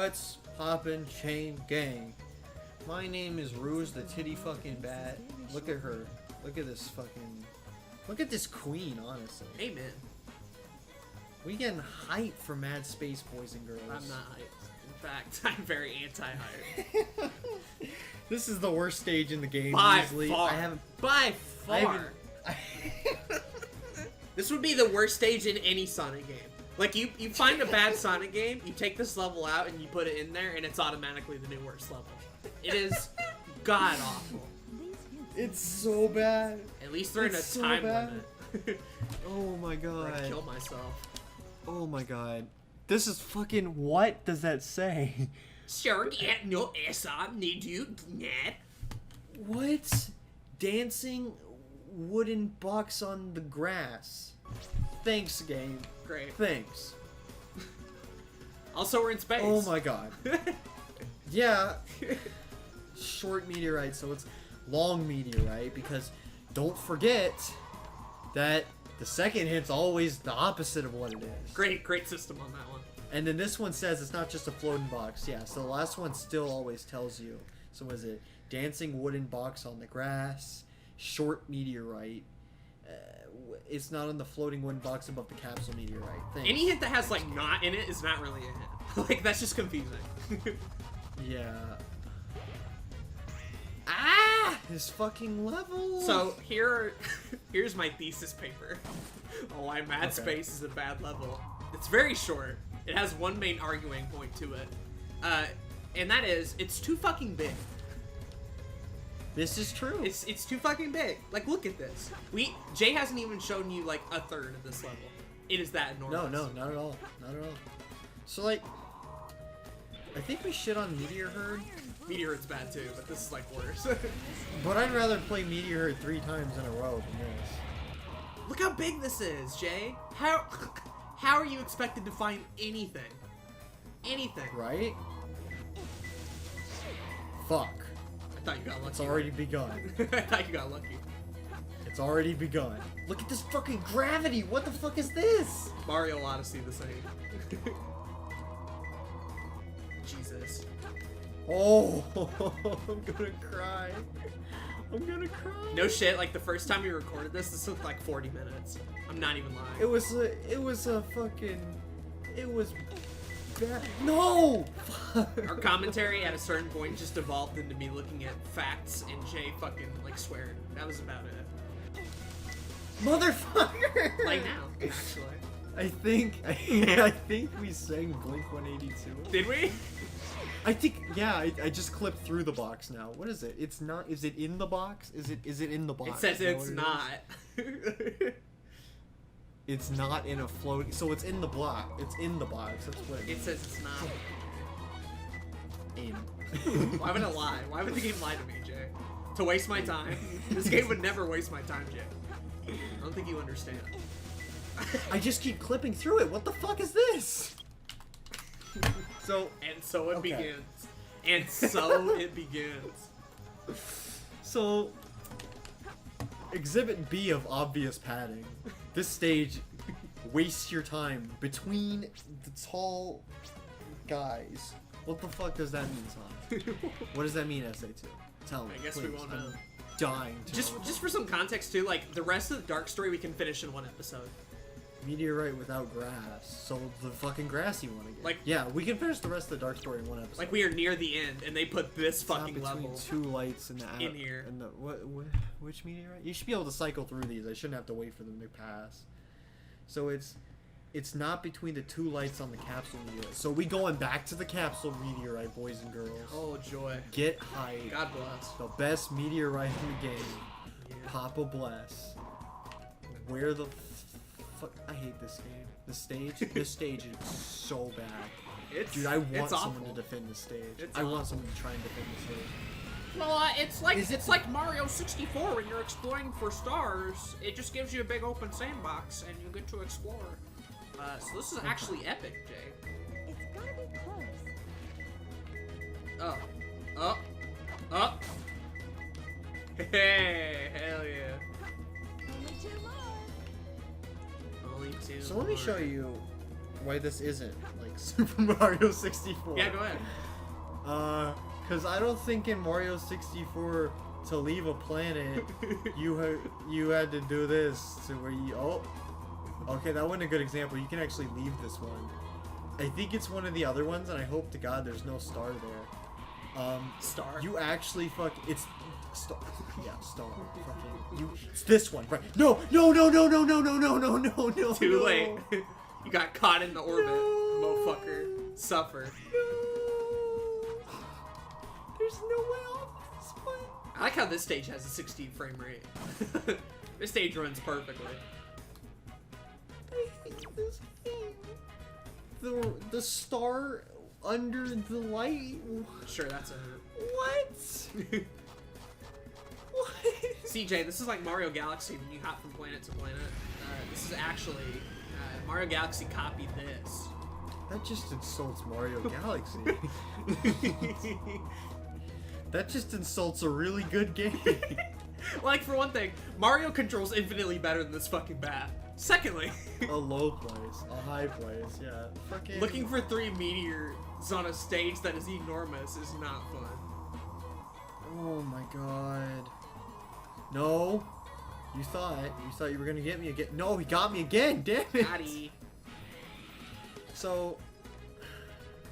What's poppin' chain gang? My name is Ruse the Titty fucking Bat. Look at her. Look at this fucking... Look at this queen, honestly. Amen. We getting hype for Mad Space Boys and Girls. I'm not hyped. In fact, I'm very anti-hype. This is the worst stage in the game. By easily. far. By far. This would be the worst stage in any Sonic game. Like, you find a bad Sonic game, you take this level out and you put it in there, and it's automatically the new worst level. It is god-awful. It's so bad. At least they're in a so time bad. limit. Oh my god. I'd kill myself. Oh my god. This is fucking... What does that say? Sure, get no ass on, need you, net. What? Dancing wooden box on the grass. Thanks, game. Great. Thanks. Also, we're in space. Oh my god. Yeah. Short meteorite, so it's long meteorite, because don't forget that the second hit's always the opposite of what it is. Great system on that one. And then this one says it's not just a floating box. Yeah, so the last one still always tells you. So was it dancing wooden box on the grass, short meteorite. It's not on the floating wooden box above the capsule meteorite. Thanks. Any hit that has, like, not in it is not really a hit. Like, that's just confusing. Yeah. Ah! This fucking level! So, here's my thesis paper on why Mad Space is a bad level. It's very short. It has one main arguing point to it. And that is, it's too fucking big. This is true. It's too fucking big. Like, look at this. Jay hasn't even shown you, like, a third of this level. It is that enormous. No, not at all. Not at all. So, like, I think we shit on Meteor Herd. Meteor Herd's bad too, but this is, like, worse. But I'd rather play Meteor Herd 3 times in a row than this. Look how big this is, Jay. How are you expected to find anything? Anything. Right? Fuck. I thought you got lucky. It's already begun. I thought you got lucky. It's already begun. Look at this fucking gravity! What the fuck is this? Mario Odyssey the same. Jesus. Oh, I'm gonna cry. I'm gonna cry. No shit, like the first time we recorded this took like 40 minutes. I'm not even lying. It was a fucking, it was bad. No! Our commentary at a certain point just evolved into me looking at facts and Jay fucking like swearing. That was about it. Motherfucker! Like now, actually. I think we sang Blink 182. Did we? I think, yeah, I just clipped through the box now. What is it? It's not, is it in the box? Is it in the box? It says it's not. It's not in a floating, so it's in the block. It's in the box, that's what it It means. says it's not. In. Why would it lie? Why would the game lie to me, Jay? To waste my time? This game would never waste my time, Jay. I don't think you understand. I just keep clipping through it. What the fuck is this? So it begins. And so it begins. So Exhibit B of obvious padding. This stage wastes your time between the tall guys. What the fuck does that mean, Sonic? What does that mean, SA2? Tell me. I guess please. we won't know. I'm dying to Just know. for some context too, like the rest of the Dark Story we can finish in one episode. Meteorite without grass. So the fucking grass you want to get. Like, yeah, we can finish the rest of the Dark Story in one episode. Like we are near the end, and they put this It's not fucking between level. two lights in the in here. And the which meteorite? You should be able to cycle through these. I shouldn't have to wait for them to pass. So it's not between the two lights on the capsule meteorite. So we going back to the capsule meteorite, boys and girls. Oh joy! Get hyped. God bless. The best meteorite in the game. Yeah. Papa bless. Where the fuck? I hate this game. This stage is so bad. Dude, I want someone to defend this stage. I want someone to try and defend this stage. Well, it's like Mario 64 when you're exploring for stars. It just gives you a big open sandbox and you get to explore. So this is actually epic, Jay. It's gotta be close. Oh. Hey, hell yeah. Only two more. Only two So let me more. show you why this isn't like Super Mario 64. Yeah, go ahead. Because I don't think in Mario 64 to leave a planet, you had to do this to where you okay, that wasn't a good example. You can actually leave this one. I think it's one of the other ones, and I hope to God there's no star there. Star. You actually it's star. Yeah, star. Fucking you. It's this one, right? No. Too late. You got caught in the orbit, motherfucker. Suffer. There's no way off this one. I like how this stage has a 16 frame rate. This stage runs perfectly. I hate this game. The star under the light. Sure, that's a What? What? CJ, this is like Mario Galaxy when you hop from planet to planet. This is actually Mario Galaxy copied this. That just insults Mario Galaxy. That just insults a really good game. Like, for one thing, Mario controls infinitely better than this fucking bat. Secondly, A low place, a high place, yeah. Fucking looking for 3 meteors on a stage that is enormous is not fun. Oh my god. No. You thought you were gonna get me again. No, he got me again. Damn it. Addy. So,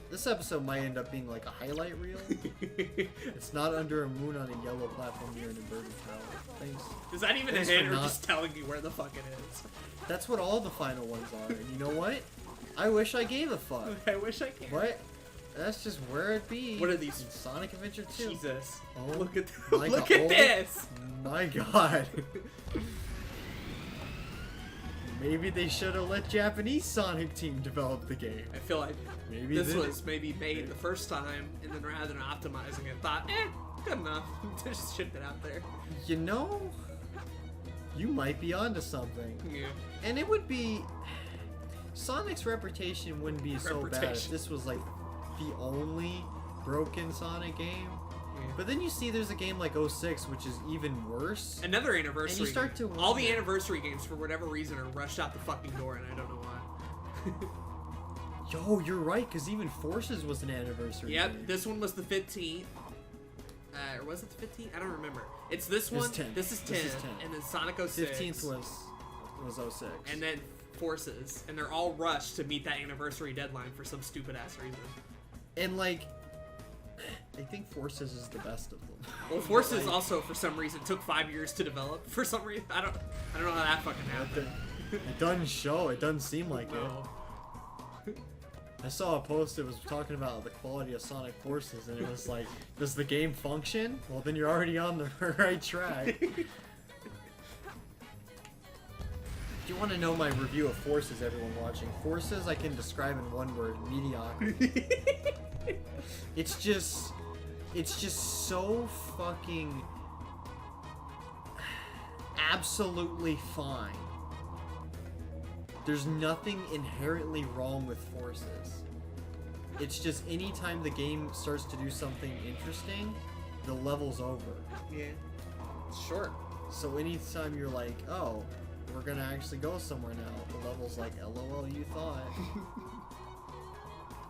this episode might end up being like a highlight reel. It's not under a moon on a yellow platform near an inverted tower. Thanks. Is that even a Thanks hint for or not- just telling me where the fuck it is? That's what all the final ones are. And you know what? I wish I gave a fuck. I wish I could. But that's just where it be. What are these? In Sonic Adventure 2. Jesus. Oh, Look at my look God. at this. My god. Maybe they should have let Japanese Sonic team develop the game. I feel like Maybe this they- was maybe made the first time, and then rather than optimizing it, thought, good enough. Just shipped it out there. You know, you might be onto something. Yeah. And it would be... Sonic's reputation wouldn't be so bad if Reputation. this was like the only broken Sonic game. Yeah. But then you see there's a game like 06, which is even worse. Another anniversary. And you start game. to All the wonder- anniversary games, for whatever reason, are rushed out the fucking door, and I don't know why. Yo, you're right, because even Forces was an anniversary Yep, game. this one was the 15th. Or was it the 15th? I don't remember. It's this This is one. 10. This is 10. This is 10. And then Sonic 06. 15th was 06. And then Forces. And they're all rushed to meet that anniversary deadline for some stupid ass reason. And like, I think Forces is the best of them. Well, Forces Like, also, for some reason, took 5 years to develop. For some reason, I don't know how that fucking happened. It doesn't show. It doesn't seem like No. it. I saw a post that was talking about the quality of Sonic Forces, and it was like, does the game function? Well, then you're already on the right track. If you want to know my review of Forces, everyone watching, Forces I can describe in one word: mediocrity. It's just so fucking absolutely fine. There's nothing inherently wrong with Forces. It's just anytime the game starts to do something interesting, the level's over. Yeah. It's short. So anytime you're like, oh, we're gonna actually go somewhere now, the level's like, LOL, you thought.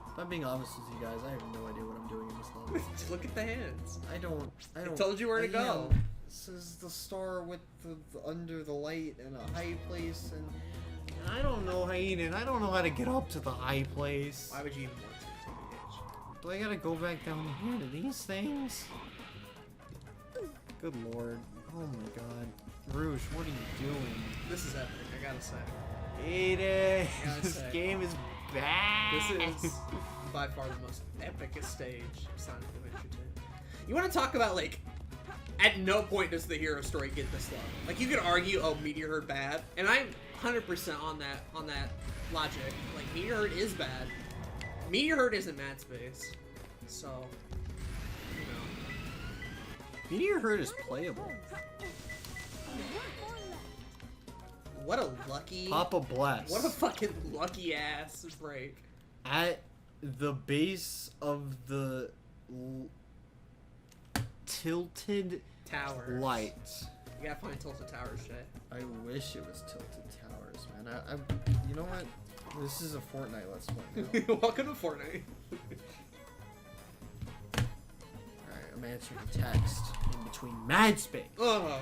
If I'm being honest with you guys, I have no idea what I'm doing in this level. Just look at the hands. I don't. I told you where to go. This is the star with the under the light in a high place, and I don't know, Aden. I don't know how to get up to the high place. Why would you even want to? Do I gotta go back down here to these things? Good lord. Oh my god. Rouge, what are you doing? This is epic, I gotta say. Aden! Gotta This say. game is bad! This is by far the most epicest stage of Sonic Adventure 2. You want to talk about, like, at no point does the hero story get this low. Like, you could argue, oh, Meteor Herd bad, and I'm 100% on that logic. Like, Meteor Herd is bad. Meteor Herd isn't Mad Space, so, you know. Meteor Herd is playable. What a lucky... Papa bless. What a fucking lucky ass break. At the base of the tilted Towers. light. You gotta find Tilted Towers, Shay. I wish it was tilted towers, man. You know what? This is a Fortnite Let's Play now. Welcome to Fortnite. Alright, I'm answering a text in between mad space. Ugh.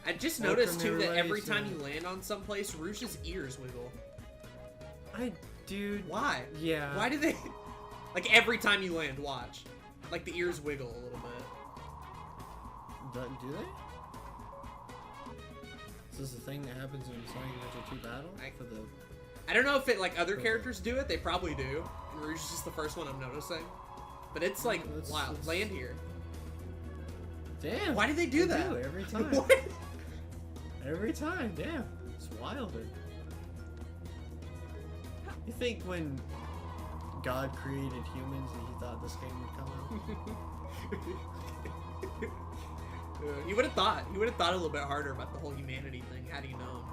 I just Welcome noticed too that everybody every to- time you land on someplace, Rouge's ears wiggle. Dude. Why? Yeah. Why do they? Like every time you land, watch. Like the ears wiggle a little bit. Do they? Is this a thing that happens in Sonic Adventure 2 Battle? For the... I don't know if it like other characters do it. They probably do. And Rouge is just the first one I'm noticing. But it's like wild. Land here. Damn. Why do they do that? Do every time. What? Every time, damn. It's wilder. You think when God created humans and he thought this game would come out? He would have thought. He would have thought a little bit harder about the whole humanity thing had he known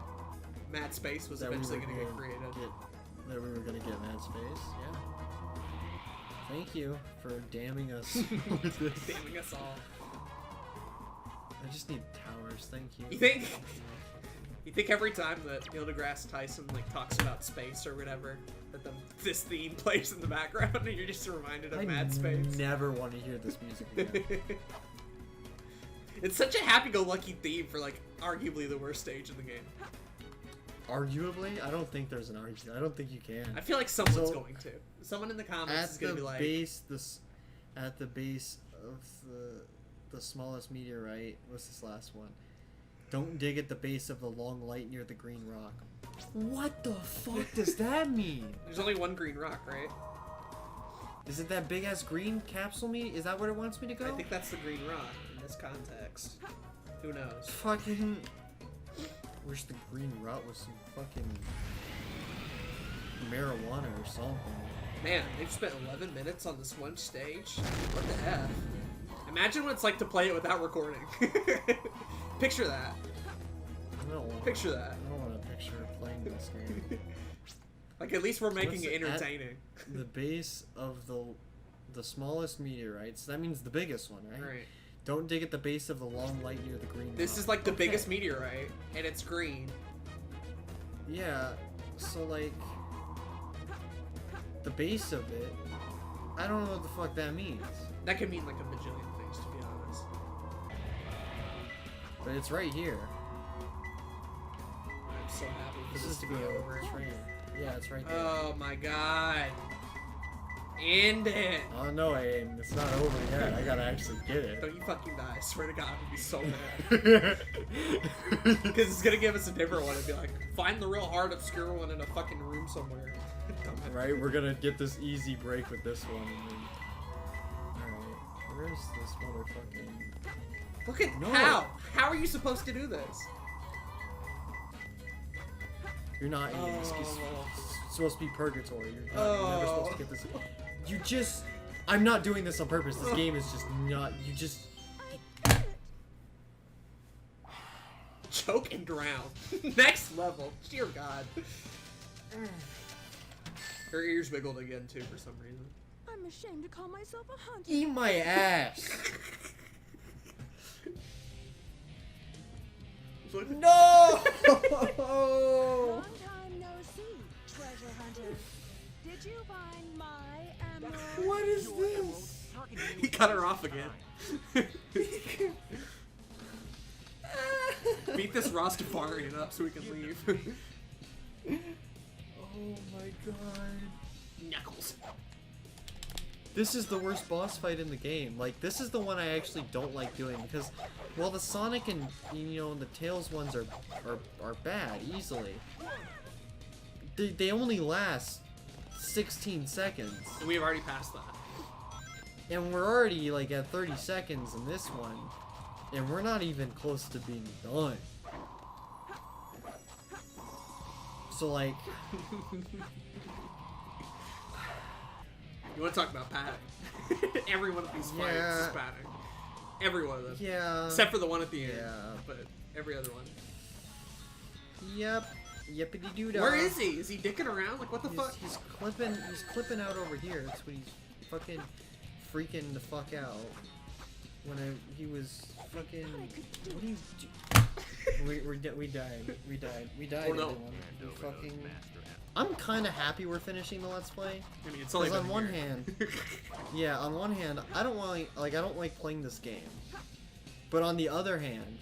Mad Space was That we eventually were going to get created. That we were going to get Mad Space, yeah. Thank you for damning us with this. Damning us all. I just need towers, thank you. You think? You think every time that Neil deGrasse Tyson like talks about space or whatever, that this theme plays in the background and you're just reminded of Mad Space? I never want to hear this music again. It's such a happy-go-lucky theme for like arguably the worst stage in the game. Arguably, I don't think there's an argument. I don't think you can. I feel like someone's going to. Someone in the comments is going to be like, at the base of the smallest meteorite. What's this last one? Don't dig at the base of the long light near the green rock. What the fuck does that mean? There's only one green rock, right? Is it that big ass green capsule meteor? Is that where it wants me to go? I think that's the green rock in this context. Who knows? Fucking. Wish the green rock was some fucking marijuana or something. Man, they've spent 11 minutes on this one stage. What the F? Imagine what it's like to play it without recording. Picture that. Picture that. I don't want to picture playing this game. Like, at least we're making it entertaining. The base of the smallest meteorites. That means the biggest one, right? Right. Don't dig at the base of the long light near the green This rock. is like the biggest meteorite, and it's green. Yeah, so like the base of it, I don't know what the fuck that means. That could mean like a bajillion things, to be honest. But it's right here. I'm so happy for This this is to be over. It's right here. Yeah, it's right there. Oh my god. End it. Oh no, Aden, it's not over yet. I gotta actually get it. Don't you fucking die. I swear to God, I'm gonna be so mad. Because it's gonna give us a different one and be like, find the real hard, obscure one in a fucking room somewhere. Right, we're gonna get this easy break with this one. And then... Alright, where's this motherfucking... Look at No. how? How are you supposed to do this? You're not in this. It's supposed to be purgatory. You're never supposed to get this. You just... I'm not doing this on purpose. This game is just not... You just... Choke and drown. Next level. Dear God. Her ears wiggled again too for some reason. I'm ashamed to call myself a hunter. Eat my ass! No! Long time no see, treasure hunter. Did you find my emerald? What is this? He cut her off again. Beat this Rastafarian up so we can leave. Oh my god. Knuckles. This is the worst boss fight in the game. Like, this is the one I actually don't like doing because, well, the Sonic and, you know, the Tails ones are bad, easily. They only last 16 seconds. And we've already passed that. And we're already, like, at 30 seconds in this one. And we're not even close to being done. So, like... You want to talk about padding? Every one of these fights is padding. Every one of them. Yeah. Except for the one at the end. Yeah. But every other one. Yep. Yippity doo dah. Where is he? Is he dicking around? Like, what the fuck? He's clipping out over here. That's when he's fucking freaking the fuck out. When he was fucking... What do you do? We died. We died. Oh, no. Everyone. We fucking. I'm kind of happy we're finishing the Let's Play. I mean, it's only Because been on a one year. hand, yeah, on one hand, I don't like playing this game. But on the other hand,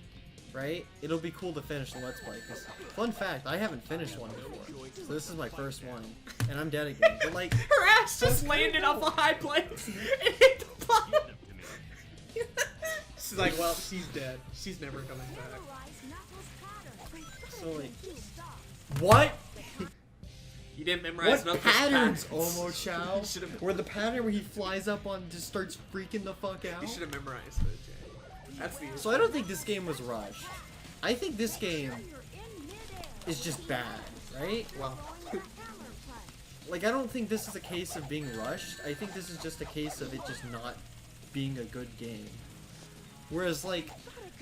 right, it'll be cool to finish the Let's Play. Because, fun fact, I haven't finished one before. So this is my first one. And I'm dead again. But like, Her ass just landed off a high place and hit the bottom. She's like, well, she's dead. She's never coming back. so like, what? You didn't memorize What Knuckles' patterns, patterns. Omo Chow? You should have. Where the pattern where he flies up on just starts freaking the fuck out? You should have memorized it, Jay. That's the issue. So I don't think this game was rushed. I think this game is just bad, right? Well, Like, I don't think this is a case of being rushed. I think this is just a case of it just not being a good game. Whereas, like,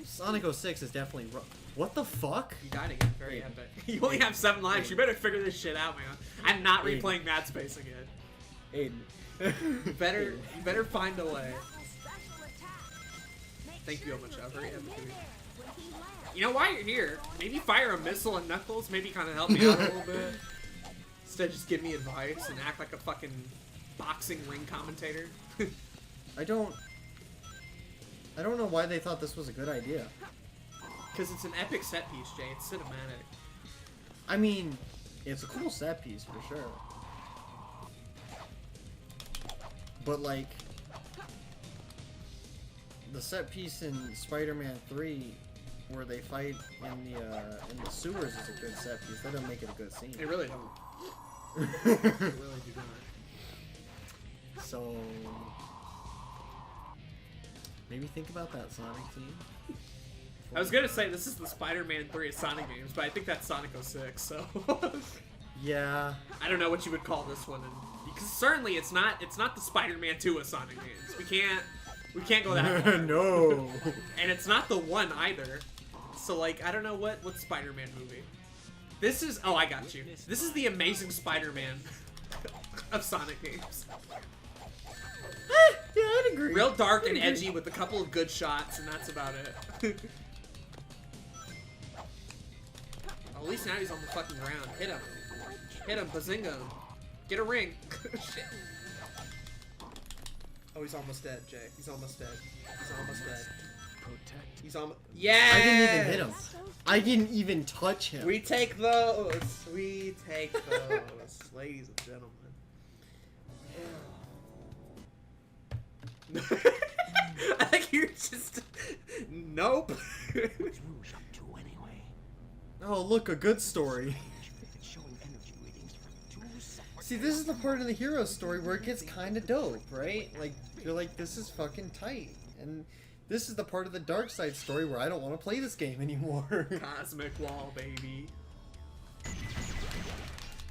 Sonic 06 is definitely what the fuck? you died again. Very epic. You only have 7 lives. You better figure this shit out, man. I'm not Aiden. replaying Mad Space again. Aiden. You better find a way. Thank you, Omocha. Very epic. You know why you're here? Maybe fire a missile at Knuckles. Maybe kind of help me out a little bit. Instead, just give me advice and act like a fucking boxing ring commentator. I don't know why they thought this was a good idea. Because it's an epic set piece, Jay. It's cinematic. I mean, it's a cool set piece for sure. But like, the set piece in Spider-Man 3, where they fight in the sewers, is a good set piece. That doesn't make it a good scene. They really don't. They really do not. So maybe think about that, Sonic team. I was gonna say this is the Spider-Man 3 of Sonic games, but I think that's Sonic 06, so Yeah. I don't know what you would call this one, because certainly it's not the Spider-Man 2 of Sonic games. We can't go that far. No. And it's not the one either. So like I don't know what Spider-Man movie. This is I got you. This is the Amazing Spider-Man of Sonic games. Yeah, I'd agree. Real dark and edgy with a couple of good shots, and that's about it. At least now he's on the fucking ground. Hit him. Hit him, bazinga. Get a ring. Shit. Oh, he's almost dead, Jay. He's almost dead. He's almost dead. He's almost. Yeah. I didn't even hit him. I didn't even touch him. We take those. We take those, ladies and gentlemen. I think you're just. Nope. Oh, look, a good story. See, this is the part of the hero story where it gets kind of dope, right? Like, you're like, this is fucking tight. And this is the part of the dark side story where I don't want to play this game anymore. Cosmic wall, baby.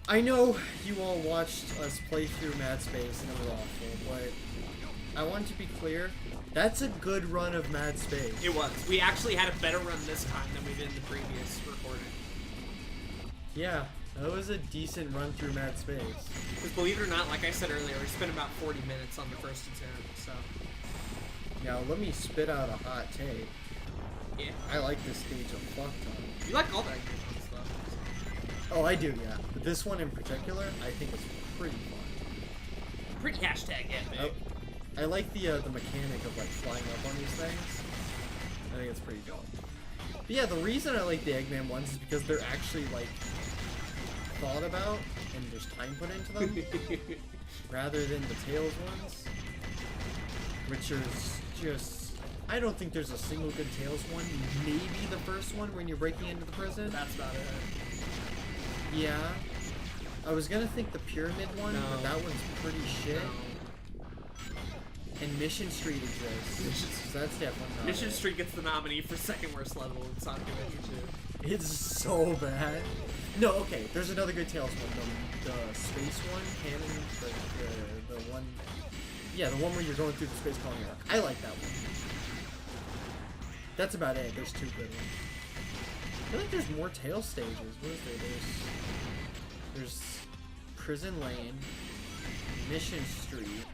I know you all watched us play through Mad Space and it was awful, but I want to be clear, that's a good run of Mad Space. It was. We actually had a better run this time than we did in the previous recording. Yeah, that was a decent run through Mad Space. Because believe it or not, like I said earlier, we spent about 40 minutes on the first attempt, so. Now, let me spit out a hot take. Yeah. I like this stage a fuck ton. You like all that good stuff. Oh, I do, yeah. But this one in particular, I think is pretty fun. Pretty hashtag epic. Oh, I like the mechanic of like flying up on these things. I think it's pretty dope. But yeah, the reason I like the Eggman ones is because they're actually like thought about and there's time put into them, rather than the Tails ones, which is just. I don't think there's a single good Tails one. Maybe the first one when you're breaking into the prison. That's about it. Yeah. I was gonna think the Pyramid one, No. but that one's pretty shit. No. And Mission Street exists. So that's definitely not Mission it. Street gets the nominee for second worst level in Sonic Adventure 2. It's so bad. No, okay. There's another good Tails one. The space one, Cannon, the one. Yeah, the one where you're going through the space colony arc. I like that one. That's about it. There's two good ones. I feel like there's more Tails stages. What is there? There's Prison Lane, Mission Street.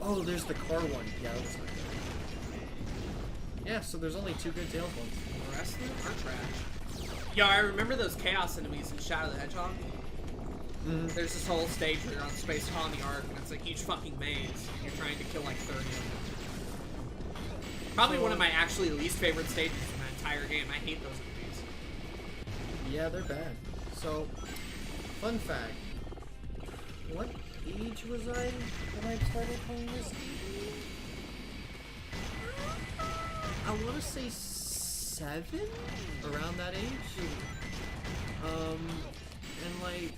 Oh, there's the car one. Yeah, that was not good. Yeah, so there's only two good Tails ones. The rest rest of them are trash. Yo, I remember those chaos enemies in Shadow the Hedgehog. Mhm. There's this whole stage where you're on Space Colony Arc, and it's a huge fucking maze. And you're trying to kill like 30 of them. Probably one of my actually least favorite stages in that entire game. I hate those enemies. Yeah, they're bad. So, fun fact. What age was I when I started playing this game? I want to say 7? Around that age? And like,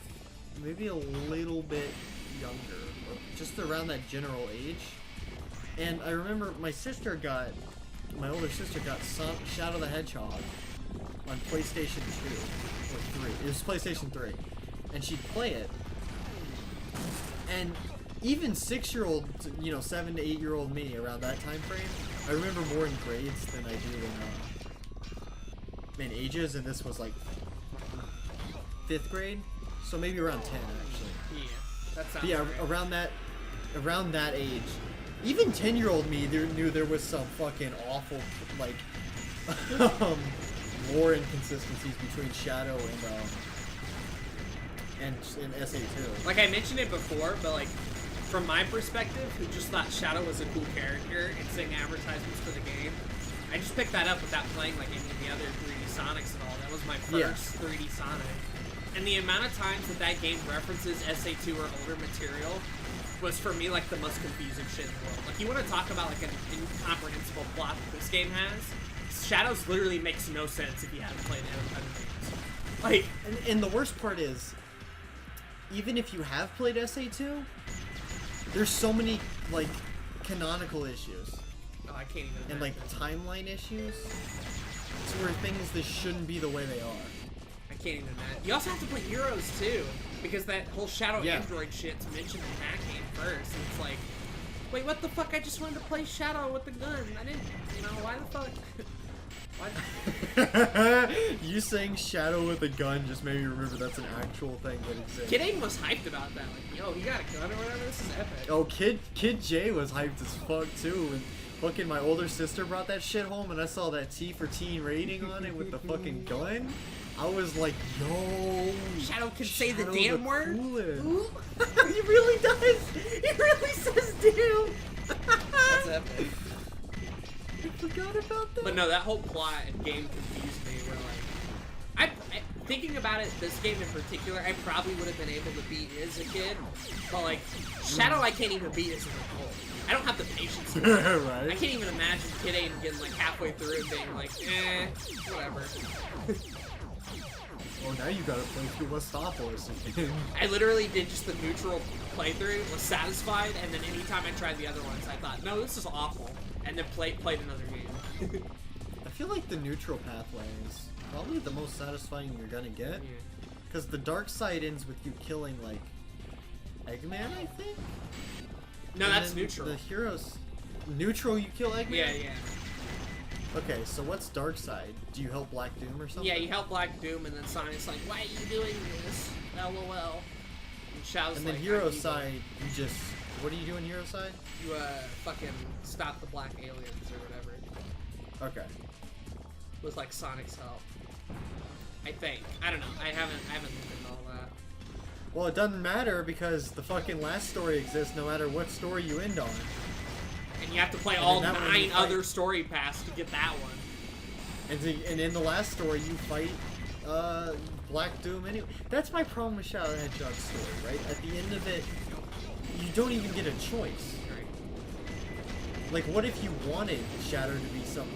maybe a little bit younger. Or just around that general age. And I remember my older sister got Shadow the Hedgehog on PlayStation 2 or 3. It was PlayStation 3. And she'd play it. And even 6-year-old, 7 to 8-year-old me around that time frame, I remember more in grades than I do in ages, and this was like 5th grade, so maybe around 10 actually. Yeah, that sounds right. around that age, even 10-year-old me knew there was some fucking awful like lore inconsistencies between Shadow and SA2. Like I mentioned it before, but like from my perspective, who just thought Shadow was a cool character and seeing advertisements for the game, I just picked that up without playing like any of the other 3D Sonics at all. That was my first 3D Sonic. And the amount of times that game references SA2 or older material was for me like the most confusing shit in the world. Like you want to talk about like an incomprehensible plot that this game has? Shadows literally makes no sense if you haven't played other games. Like, and the worst part is, even if you have played SA2, there's so many like canonical issues. Oh, I can't even imagine. And like timeline issues to where things that shouldn't be the way they are. I can't even imagine. You also have to play Heroes too, because that whole Shadow Android shit's mentioned in that game first. And it's like, wait, what the fuck? I just wanted to play Shadow with the gun. I didn't, why the fuck? You saying Shadow with a gun just made me remember that's an actual thing that exists. Kid Aden was hyped about that. Like, yo, he got a gun or whatever. This is epic. Oh, Kid J was hyped as fuck too. And fucking my older sister brought that shit home, and I saw that T for teen rating on it with the fucking gun. I was like, yo, Shadow can say the damn word. He really does. He really says damn. That's epic. I forgot about that. But no, that whole plot and game confused me. Where like, thinking about it, this game in particular, I probably would have been able to beat as a kid. But like, Shadow, I can't even beat as an adult. I don't have the patience for it. Right. I can't even imagine Kid Aden getting like halfway through and being like, whatever. Oh, now you gotta play through Westopolis again. I literally did just the neutral playthrough, was satisfied, and then anytime I tried the other ones, I thought, no, this is awful, and then played another game. I feel like the neutral pathway is probably the most satisfying you're gonna get. Because the dark side ends with you killing, like, Eggman, I think? No, and that's neutral. The heroes... Neutral, you kill Eggman? Yeah. Okay, so what's dark side? Do you help Black Doom or something? Yeah, you help Black Doom, and then Sonic's like, why are you doing this? LOL. And Shadow's and then like, hero side, you just... What do you do in hero side? You, fucking stop the black aliens or whatever. Okay. With, like, Sonic's help. I think. I don't know. I haven't looked into all that. Well, it doesn't matter because the fucking last story exists no matter what story you end on. And you have to play all 9 other story paths to get that one. And in the last story, you fight Black Doom anyway. That's my problem with Shadow the Hedgehog's story, right? At the end of it, you don't even get a choice. Like, what if you wanted Shadow to be some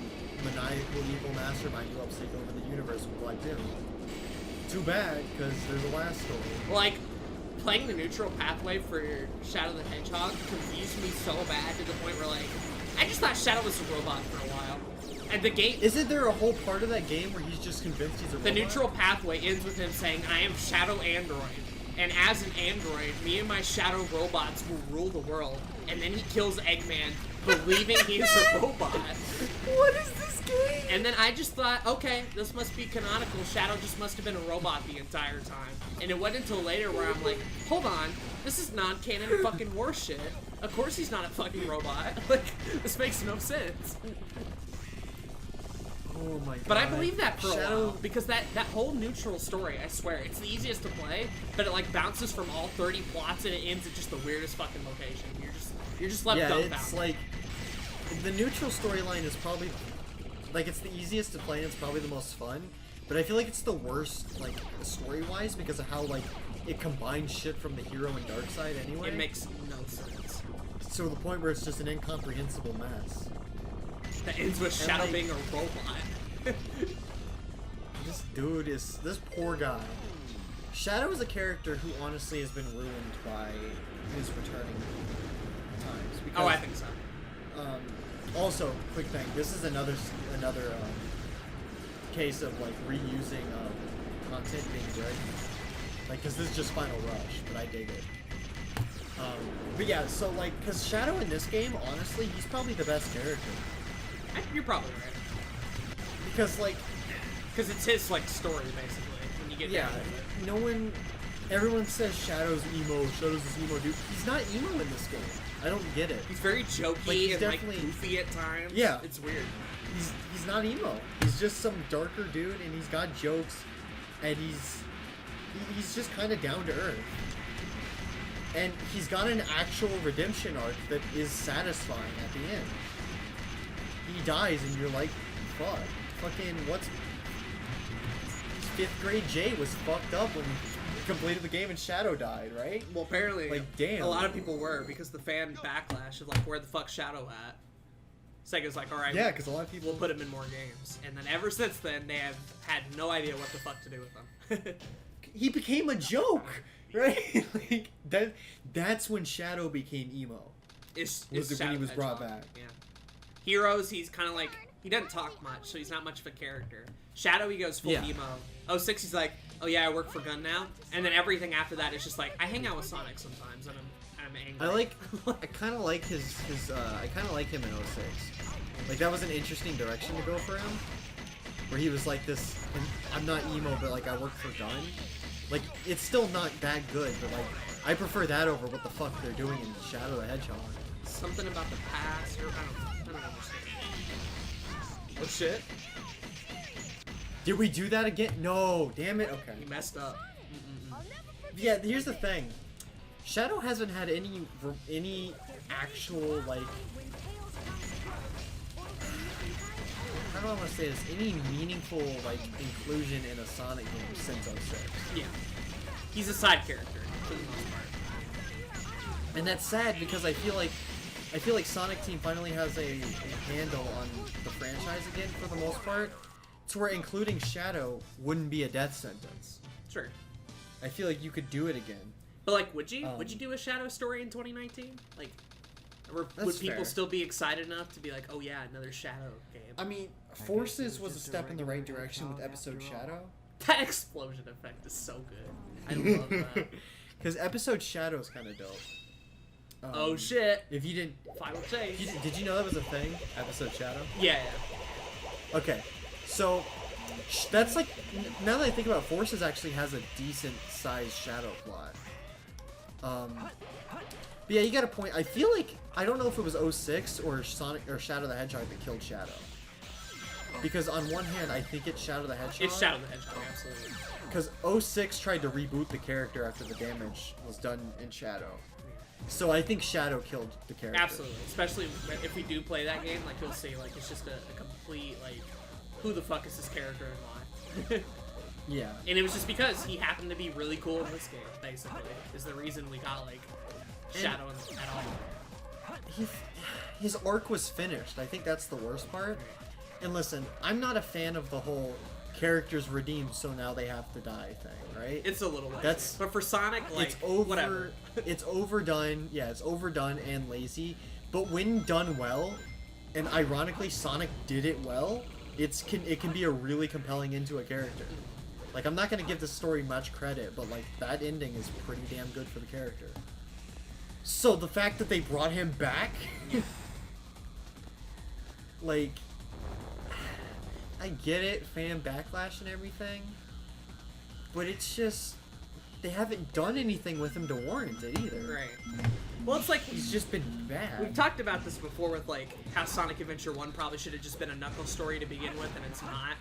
maniacal evil mastermind who helps take over the universe with Black Doom? Too bad, because there's a last story. Like, playing the neutral pathway for Shadow the Hedgehog confused me so bad to the point where, like, I just thought Shadow was a robot for a while. And the game... Isn't there a whole part of that game where he's just convinced he's a robot? The neutral pathway ends with him saying, I am Shadow Android. And as an android, me and my Shadow robots will rule the world. And then he kills Eggman, believing he's a robot. What is this game? And then I just thought, okay, this must be canonical. Shadow just must have been a robot the entire time. And it wasn't until later where I'm like, hold on, this is non-canon fucking war shit. Of course he's not a fucking robot. Like, this makes no sense. Oh Oh my god. But I believe that for a Shadow. while, because that whole neutral story, I swear, it's the easiest to play, but it like bounces from all 30 plots and it ends at just the weirdest fucking location. You're just left dumbfounded. It's like the neutral storyline is probably like it's the easiest to play and it's probably the most fun. But I feel like it's the worst, like story-wise, because of how like it combines shit from the hero and dark side anyway. It makes no sense. So to the point where it's just an incomprehensible mess. That ends with Shadow like, being a robot. This poor guy. Shadow is a character who honestly has been ruined by his returning times. Because, Oh, I think so. Also, quick thing. This is another case of like reusing content being good. Like, cause this is just Final Rush, but I dig it. But yeah, so like, cause Shadow in this game, honestly, he's probably the best character. You're probably right. Because like, Because it's his like story basically. When you get yeah, down to it. everyone says Shadow's emo. Shadow's this emo dude. He's not emo in this game. I don't get it. He's very jokey Like, he's and definitely- like goofy at times. Yeah. It's weird. He's not emo. He's just some darker dude, and he's got jokes, and he's just kind of down to earth. And he's got an actual redemption arc that is satisfying at the end. He dies, and you're like, fuck. Fucking, what's... 5th grade Jay was fucked up when he completed the game and Shadow died, right? Well, apparently, Like, damn. a lot of people were because the fan backlash of like, where the fuck's Shadow at? Sega's like, all right, Yeah, because a lot of people... we'll put him in more games, and then ever since then, they have had no idea what the fuck to do with him. He became a joke, right? Like, that's when Shadow became emo. It's Was it when Shadow he was the brought Hedgehog. back? Yeah. Heroes, he's kind of like, he doesn't talk much, so he's not much of a character. Shadow, he goes full Yeah. emo. 06, he's like, oh yeah, I work for Gun now. And then everything after that is just like, I hang out with Sonic sometimes, and I'm angry. I kind of like I kind of like him in 06. Like, that was an interesting direction to go for him. Where he was like this, I'm not emo, but like, I work for Gun. Like, it's still not that good, but like, I prefer that over what the fuck they're doing in Shadow the Hedgehog. Something about the past, or I don't understand. Oh shit. Did we do that again? No, damn it. Okay. He messed up. Yeah, here's the thing. Shadow hasn't had any actual, like, how do I want to say this? Any meaningful, like, inclusion in a Sonic game since 06. Yeah. He's a side character, for the most part. And that's sad because I feel like Sonic Team finally has a handle on the franchise again for the most part. To where including Shadow wouldn't be a death sentence. Sure. I feel like you could do it again. But like, would you do a Shadow story in 2019? Like, or would That's people fair. still be excited enough to be like, oh yeah, another Shadow game? I mean, Forces was a step in the right direction with Episode Shadow. That explosion effect is so good. I love that. Because Episode Shadow is kind of dope. Oh shit! If you didn't... Final chase. Did you know that was a thing? Episode Shadow? Yeah. Okay. So, that's like... Now that I think about it, Forces actually has a decent-sized Shadow plot. But yeah, you got a point. I feel like... I don't know if it was 06 or Sonic or Shadow the Hedgehog that killed Shadow. Because on one hand, I think it's Shadow the Hedgehog. It's Shadow the Hedgehog, absolutely. Because 06 tried to reboot the character after the damage was done in Shadow. So I think Shadow killed the character. Absolutely. Especially if we do play that game, like, you'll see, like, it's just a complete, like, who the fuck is this character and why? Yeah. And it was just because he happened to be really cool in this game, basically, is the reason we got, like, Shadow at all. His arc was finished. I think that's the worst part. And listen, I'm not a fan of the whole characters redeemed so now they have to die thing, right? It's a little lazy. That's- but for Sonic, like, It's over. whatever. It's overdone. Yeah, it's overdone and lazy. But when done well, and ironically Sonic did it well, it can be a really compelling into a character. Like, I'm not gonna give the story much credit, but like that ending is pretty damn good for the character. So the fact that they brought him back, like, I get it, fan backlash and everything, but it's just they haven't done anything with him to warrant it either. Right. Well, it's like He's just been bad. we've talked about this before with like how Sonic Adventure 1 probably should have just been a Knuckles story to begin with, and it's not.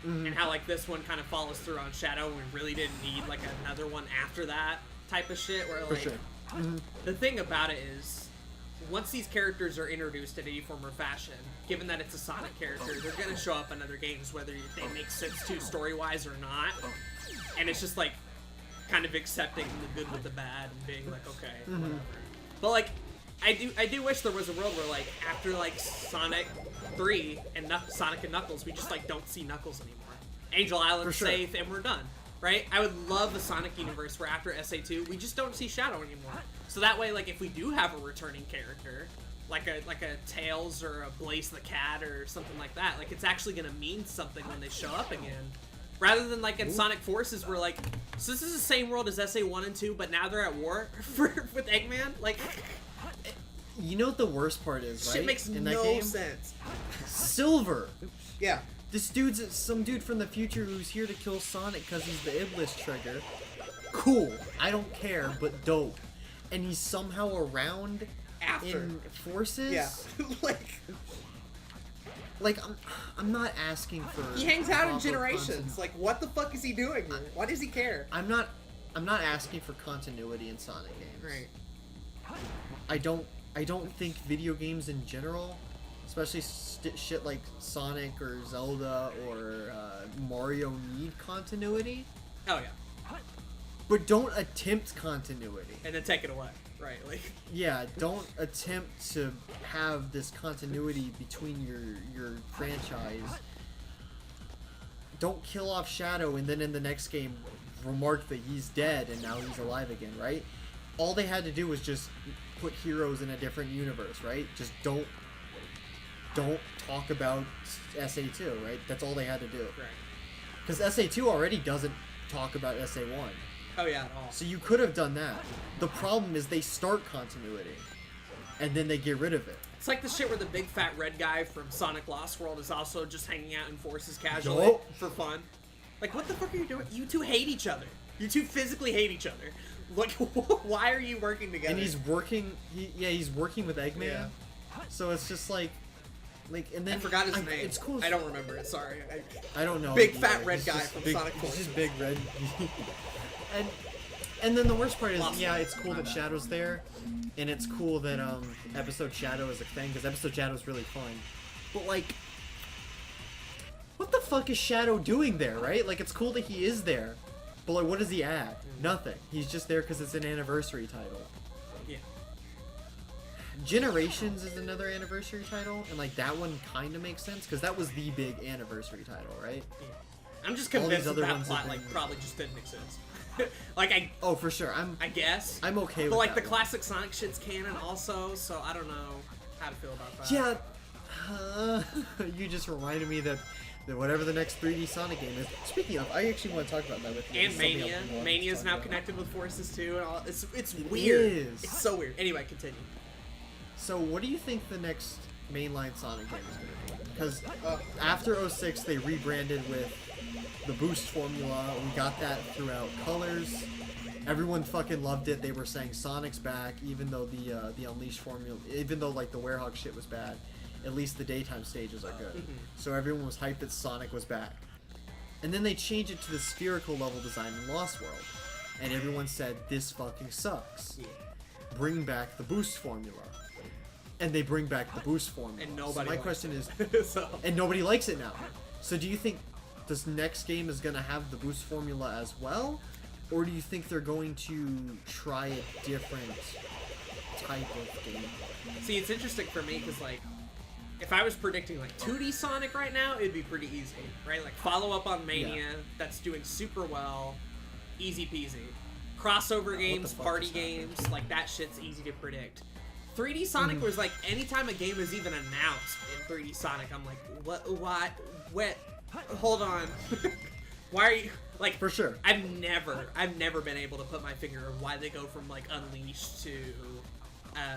And how like this one kind of follows through on Shadow, and we really didn't need like another one after that type of shit. Where For like sure. the thing about it is, once these characters are introduced in any form or fashion, given that it's a Sonic character, they're gonna show up in other games whether they make sense to story-wise or not. And it's just like kind of accepting the good with the bad and being like, okay, whatever. But like, I do wish there was a world where like after like Sonic 3 and Sonic and Knuckles, we just like don't see Knuckles anymore. Angel Island's For sure. safe and we're done, right? I would love a Sonic universe where after SA2 we just don't see Shadow anymore. So that way, like if we do have a returning character, like a Tails or a Blaze the Cat or something like that, like it's actually gonna mean something when they show up again. Rather than like in Sonic Forces, where like, so this is the same world as SA 1 and 2, but now they're at war with Eggman. Like, You know what the worst part is, right? shit makes in that no game? sense. Silver. Yeah. This dude's some dude from the future who's here to kill Sonic because he's the Iblis trigger. Cool. I don't care, but dope. And he's somehow around After. in Forces. Yeah. Like I'm not asking for. He hangs out in proper Generations. content. Like, what the fuck is he doing here? Why does he care? I'm not asking for continuity in Sonic games. Right. I don't think video games in general, especially shit like Sonic or Zelda or Mario, need continuity. Oh yeah. But don't attempt continuity. And then take it away. Right. Like. Yeah, don't attempt to have this continuity between your franchise. Don't kill off Shadow and then in the next game remark that he's dead and now he's alive again, right? All they had to do was just put heroes in a different universe, right? Just don't talk about SA2, right? That's all they had to do. Right. Because SA2 already doesn't talk about SA1. Oh yeah. At all. So you could have done that. The problem is they start continuity, and then they get rid of it. It's like the shit where the big fat red guy from Sonic Lost World is also just hanging out in Forces casually Yup. for fun. Like, what the fuck are you doing? You two hate each other. You two physically hate each other. Like, why are you working together? And he's working. He's working with Eggman. Yeah. So it's just like, and then I forgot his name. It's cool. I don't remember it. Sorry. I don't know. Big either. fat red He's guy just from big, Sonic he's Forces. just big red. and then the worst part is, Lost yeah, him. it's cool that Shadow's there, and it's cool that Episode Shadow is a thing because Episode Shadow is really fun. But like, what the fuck is Shadow doing there, right? Like, it's cool that he is there, but like, what does he add? Nothing. He's just there because it's an anniversary title. Yeah. Generations is another anniversary title, and like that one kind of makes sense because that was the big anniversary title, right? I'm just All convinced these other that ones plot have like been- probably just didn't make sense. Like Oh, for sure. I guess. I'm okay with But like that the one. classic Sonic shit's canon also, so I don't know how to feel about that. Yeah. You just reminded me that whatever the next 3D Sonic game is. Speaking of, I actually want to talk about that with you. And It's something Mania. I've been wanting to Mania's talk now about. connected with Forces too, and all. It's weird. is. It's so weird. Anyway, continue. So, what do you think the next mainline Sonic game is going to be? Because after 06, they rebranded with the Boost formula. We got that throughout Colors. Everyone fucking loved it. They were saying Sonic's back, even though the Unleashed formula, even though like the Werehog shit was bad. At least the daytime stages are good. So everyone was hyped that Sonic was back. And then they changed it to the spherical level design in Lost World. And everyone said, this fucking sucks. Bring back the Boost formula. And they bring back the Boost formula. And nobody So my likes question is, it. So and nobody likes it now. So do you think this next game is going to have the Boost formula as well? Or do you think they're going to try a different type of game? see, it's interesting for me because like, if I was predicting like 2D Sonic right now, it'd be pretty easy, right? Like follow up on Mania, that's doing super well, easy peasy. Crossover games, fuck party is happening? games, like that shit's easy to predict. 3D Sonic was like anytime a game is even announced in 3D Sonic, I'm like, what, hold on, why are you like? For sure. I've never been able to put my finger on why they go from like Unleashed to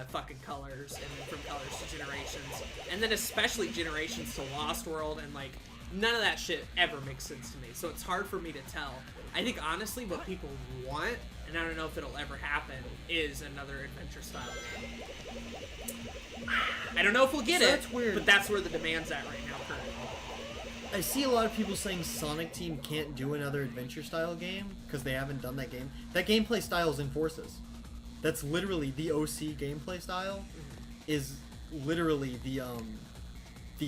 fucking Colors, and then from Colors to Generations, and then especially Generations to Lost World, and like none of that shit ever makes sense to me. So it's hard for me to tell. I think honestly, what people want and I don't know if it'll ever happen, is another adventure style game. I don't know if we'll get So it, that's weird. but that's where the demand's at right now currently. I see a lot of people saying Sonic Team can't do another adventure style game because they haven't done that game. That gameplay style is in Forces. That's literally the OC gameplay style. Is literally the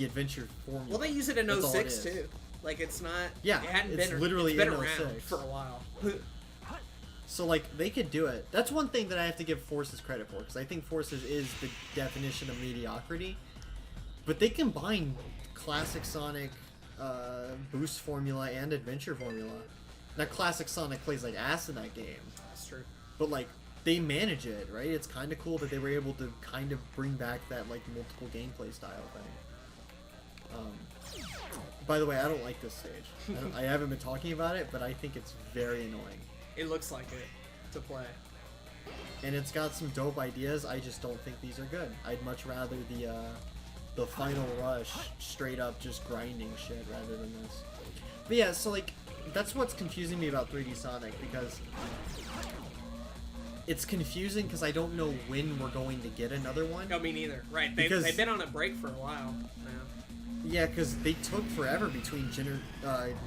adventure formula. Well, they use it in That's all it 06 is. too. Like it's not. Yeah, it hadn't it's been. literally it's been in around 06. for a while. So like they could do it. That's one thing that I have to give Forces credit for because I think Forces is the definition of mediocrity. But they combine classic Sonic boost formula and adventure formula. Now classic Sonic plays like ass in that game. That's true. But like they manage it, right? It's kind of cool that they were able to kind of bring back that like multiple gameplay style thing. By the way, I don't like this stage. I haven't been talking about it, but I think it's very annoying. It looks like it to play. And it's got some dope ideas. I just don't think these are good. I'd much rather the final rush, straight up just grinding shit rather than this. But yeah, so like that's what's confusing me about 3D Sonic because it's confusing because I don't know when we're going to get another one. No, me neither. Right. Because- They've been on a break for a while now. Yeah, because they took forever between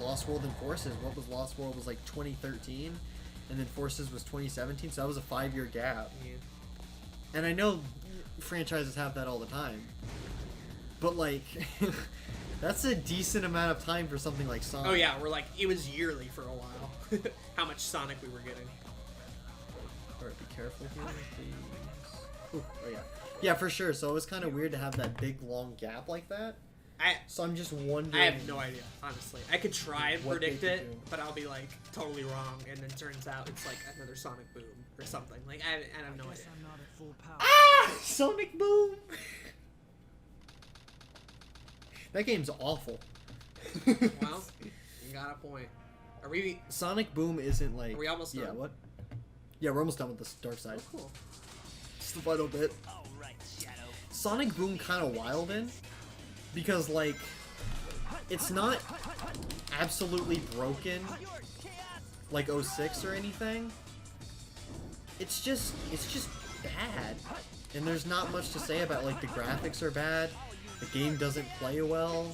Lost World and Forces. What was Lost World was like 2013, and then Forces was 2017, so that was a 5-year gap. Yeah. And I know franchises have that all the time, but like, that's a decent amount of time for something like Sonic. Oh yeah, we're like it was yearly for a while. How much Sonic we were getting. Alright, be careful here, please. Ooh, oh yeah. Yeah, for sure. So it was kind of weird to have that big long gap like that. So I'm just wondering. I have no idea, honestly. I could try and what they predict could it, do. but I'll be like totally wrong, and then turns out it's like another Sonic Boom or something. Like I have no idea. I'm not at full power. Ah! Sonic Boom! That game's awful. Well, you got a point. Are we? Sonic Boom isn't like. Are we almost Yeah, done? what? Yeah, we're almost done with this dark side. Oh, cool. Just the final bit. All right, Shadow. Sonic Boom kind of wild in because like it's not absolutely broken like 06 or anything. It's just bad, and there's not much to say about like the graphics are bad, the game doesn't play well.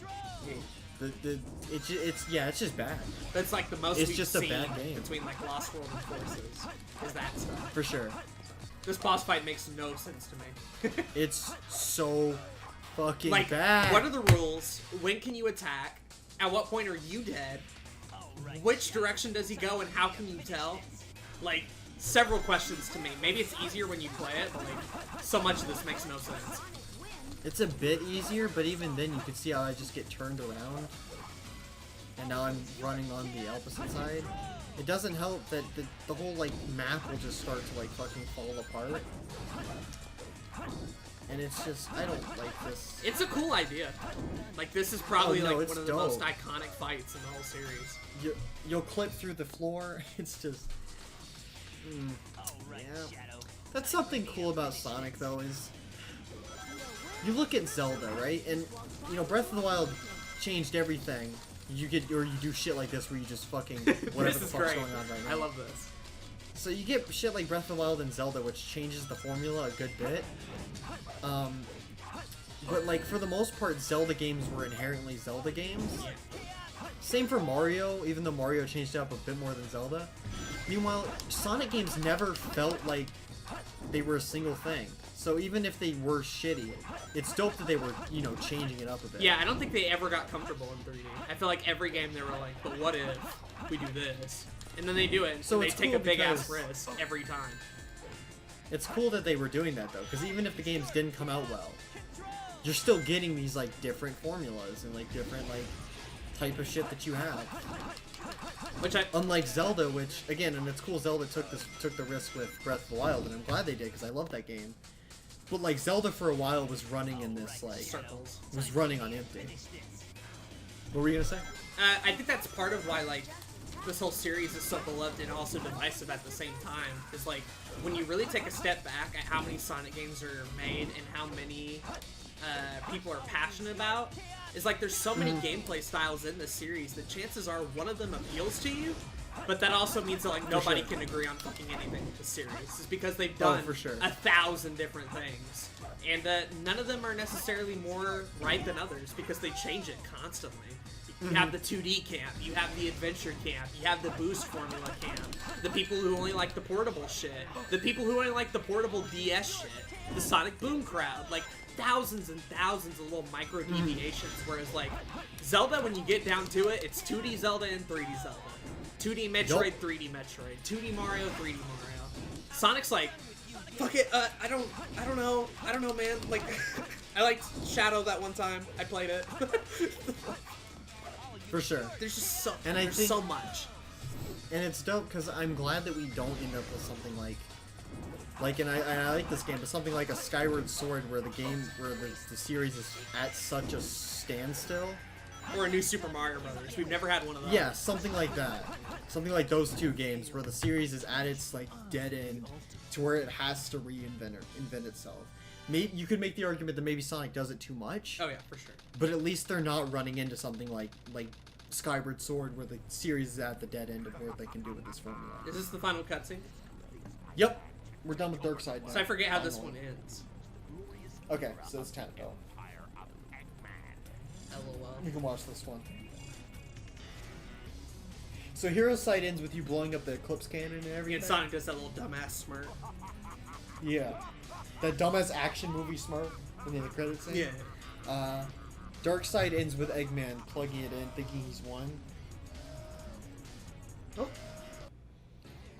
It's just bad That's like the most It's we've just a seen bad game. between like Lost World and Forces. Is that stuff? for sure. This boss fight makes no sense to me. It's so fucking like, bad. what are the rules? When can you attack? At what point are you dead? Which direction does he go, and how can you tell? Like, several questions to me. Maybe it's easier when you play it, but like, so much of this makes no sense. It's a bit easier, but even then you can see how I just get turned around. And now I'm running on the opposite side. It doesn't help that the whole like map will just start to like fucking fall apart. And it's just, I don't like this. It's a cool idea. Like, this is probably Oh, no, like it's one of the dope. most iconic fights in the whole series. You'll clip through the floor. It's just... All right, Yeah. Shadow. That's something cool about Sonic, though, is... You look at Zelda, right? And, you know, Breath of the Wild changed everything. You do shit like this where you just fucking... Whatever This the is fuck's great. going on right now. I love this. So you get shit like Breath of the Wild and Zelda, which changes the formula a good bit. But like for the most part, Zelda games were inherently Zelda games. Same for Mario, even though Mario changed it up a bit more than Zelda. Meanwhile, Sonic games never felt like they were a single thing. So even if they were shitty, it's dope that they were, you know, changing it up a bit. Yeah, I don't think they ever got comfortable in 3D. I feel like every game they were like, but what if we do this? And then they do it, So and they it's take cool a big ass because- risk every time. It's cool that they were doing that though, because even if the games didn't come out well, you're still getting these like different formulas and like different like type of shit that you have. Which I Unlike Zelda, which again, and it's cool Zelda took the risk with Breath of the Wild, and I'm glad they did because I love that game. But like Zelda for a while was running in this like circles. was running on empty. What were you gonna say? I think that's part of why like this whole series is so beloved and also divisive at the same time. Is like when you really take a step back at how many Sonic games are made and how many people are passionate about, is like there's so many gameplay styles in this series that chances are one of them appeals to you, But that also means that like nobody sure. can agree on fucking anything with the series. It's because they've Oh, done for sure. 1,000 different things, and none of them are necessarily more right than others because they change it constantly. You have the 2D camp, you have the adventure camp, you have the boost formula camp, the people who only like the portable shit, the people who only like the portable DS shit, the Sonic Boom crowd, like thousands and thousands of little micro deviations. Whereas like Zelda, when you get down to it, it's 2D Zelda and 3D Zelda, 2D Metroid, Yup. 3D Metroid, 2D Mario, 3D Mario. Sonic's like, fuck it, I don't know, man. Like, I liked Shadow that one time. I played it. For sure. There's just so And I there's think- so much. And it's dope because I'm glad that we don't end up with something and I like this game, but something like a Skyward Sword where the series is at such a standstill. Or a new Super Mario Brothers. We've never had one of those. Yeah, something like that. Something like those two games where the series is at its like dead end to where it has to invent itself. Maybe you could make the argument that maybe Sonic does it too much. Oh yeah, for sure. But at least they're not running into something like Skyward Sword where the series is at the dead end of what they can do with this formula. Is this the final cutscene? Yep. We're done with Dark Side now. So I forget how this Finally. one ends. Okay, so it's Tanto. LOL. You can watch this one. So Hero's Sight ends with you blowing up the Eclipse Cannon and everything. And Sonic does that little dumbass smirk. Yeah. That dumbass action movie smirk in the credits scene. Yeah. Dark Side ends with Eggman plugging it in, thinking he's won. Oh.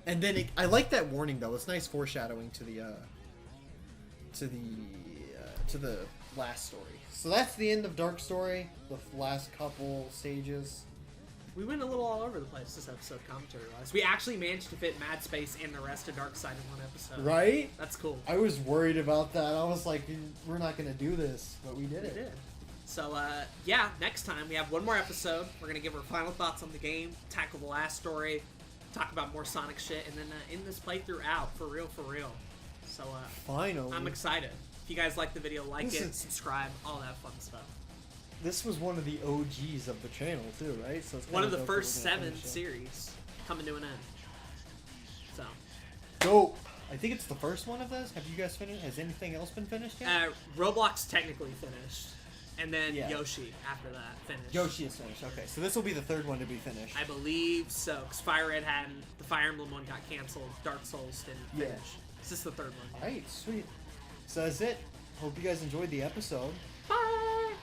And then I like that warning though. It's nice foreshadowing to the last story. So that's the end of Dark Story. The last couple stages. We went a little all over the place this episode, commentary-wise. We actually managed to fit Mad Space and the rest of Dark Side in one episode. Right? That's cool. I was worried about that. I was like, we're not gonna do this, but we did We it. did. So, yeah, next time we have one more episode. We're going to give our final thoughts on the game, tackle the last story, talk about more Sonic shit, and then end this playthrough out for real, for real. So, Finally. I'm excited. If you guys like the video, like This it, is- subscribe, all that fun stuff. This was one of the OGs of the channel too, right? So it's One kinda of the dope that first we're gonna 7 finish it. series coming to an end. So, Dope. I think it's the first one of those. Have you guys finished? Has anything else been finished yet? Roblox technically finished. And then Yeah. Yoshi after that finished. Yoshi is finished. Okay, so this will be the third one to be finished. I believe so, because Fire Red hadn't. The Fire Emblem one got canceled. Dark Souls didn't Yeah. finish. This is the third one. Alright, sweet. So that's it. Hope you guys enjoyed the episode. Bye!